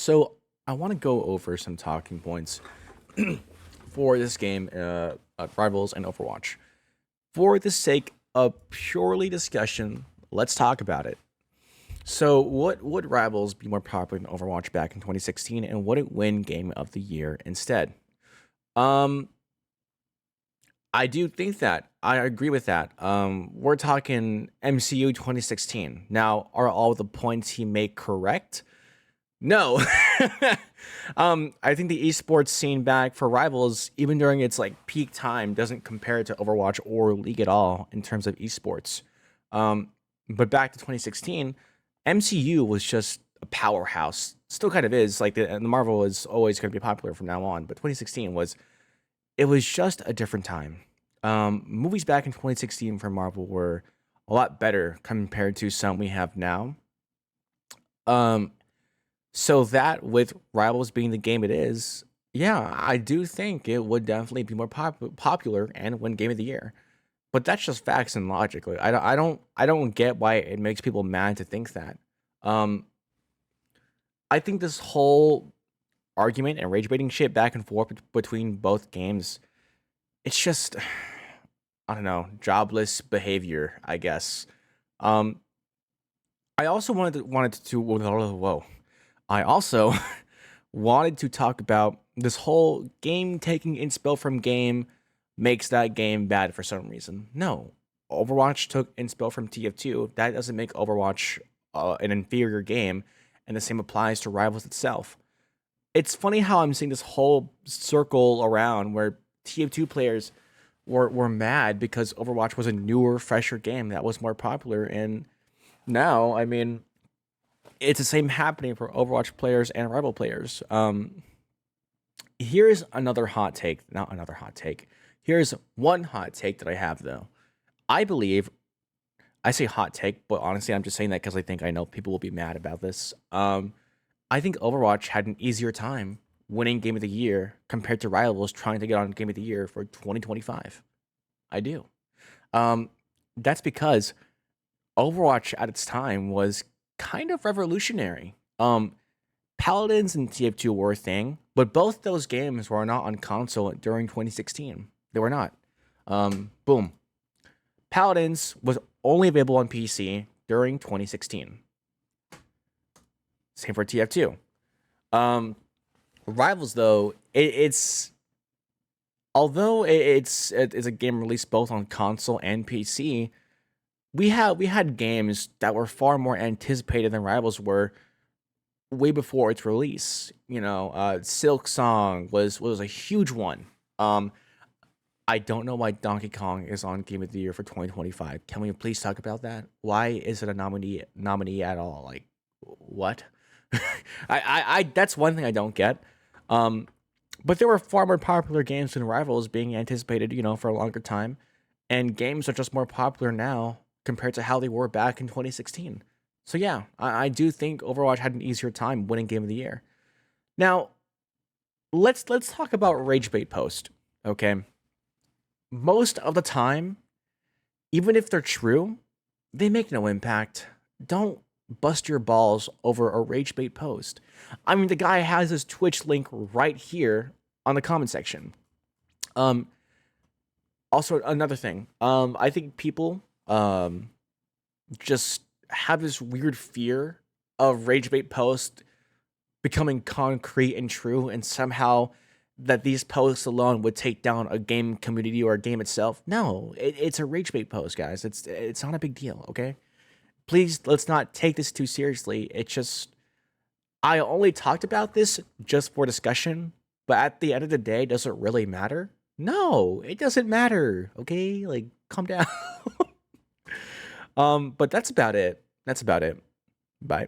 So I want to go over some talking points for this game, Rivals and Overwatch. For the sake of purely discussion, let's talk about it. So, what would Rivals be more popular than Overwatch back in 2016, and would it win Game of the Year instead? Um, I do think that. I agree with that. We're talking MCU 2016. Now, are all the points he made correct? No. I think the esports scene back for Rivals, even during its like peak time, doesn't compare to Overwatch or League at all in terms of esports. Um, but back to 2016, MCU was just a powerhouse. Still kind of is. Like the Marvel is always going to be popular from now on. But 2016 was it was just a different time. Movies back in 2016 for Marvel were a lot better compared to some we have now. Um, so that with Rivals being the game it is, yeah, I do think it would definitely be more popular and win Game of the Year. But that's just facts and logic. Like, I don't get why it makes people mad to think that. Um, I think this whole argument and rage baiting shit back and forth between both games, it's just I don't know, jobless behavior, I guess. Um, I also wanted to whoa. I also wanted to talk about this whole game taking inspo from game makes that game bad for some reason. No, Overwatch took inspo from TF2. That doesn't make Overwatch an inferior game, and the same applies to Rivals itself. It's funny how I'm seeing this whole circle around where TF2 players were mad because Overwatch was a newer, fresher game that was more popular, and now, I mean, it's the same happening for Overwatch players and Rival players. Here's another hot take. Not another hot take. Here's one hot take that I have though. I believe I say hot take, but honestly, I'm just saying that because I think I know people will be mad about this. I think Overwatch had an easier time winning Game of the Year compared to Rivals trying to get on Game of the Year for 2025. I do. Um, that's because Overwatch at its time was kind of revolutionary. Paladins and TF2 were a thing, but both those games were not on console during 2016. They were not. Boom. Paladins was only available on PC during 2016. Same for TF2. Um, Rivals though, it's although it's a game released both on console and PC, we had games that were far more anticipated than Rivals were way before its release. Silk Song was a huge one. Um, I don't know why Donkey Kong is on Game of the Year for 2025. Can we please talk about that? Why is it a nominee at all? Like what? I that's one thing I don't get. Um, but there were far more popular games than Rivals being anticipated, for a longer time, and games are just more popular now compared to how they were back in 2016. So yeah, I do think Overwatch had an easier time winning Game of the Year. Now let's talk about Rage Bait Post. Okay, most of the time, even if they're true, they make no impact. Don't bust your balls over a Rage Bait post. I mean, the guy has his Twitch link right here on the comment section. Um, Also another thing. I think people just have this weird fear of Rage Bait post becoming concrete and true, and somehow that these posts alone would take down a game community or a game itself. No, it's a Rage Bait post, guys. It's not a big deal. Okay, please let's not take this too seriously. It's just I only talked about this just for discussion, but at the end of the day, does it really matter? No, it doesn't matter. Okay, like calm down. But that's about it. That's about it. Bye.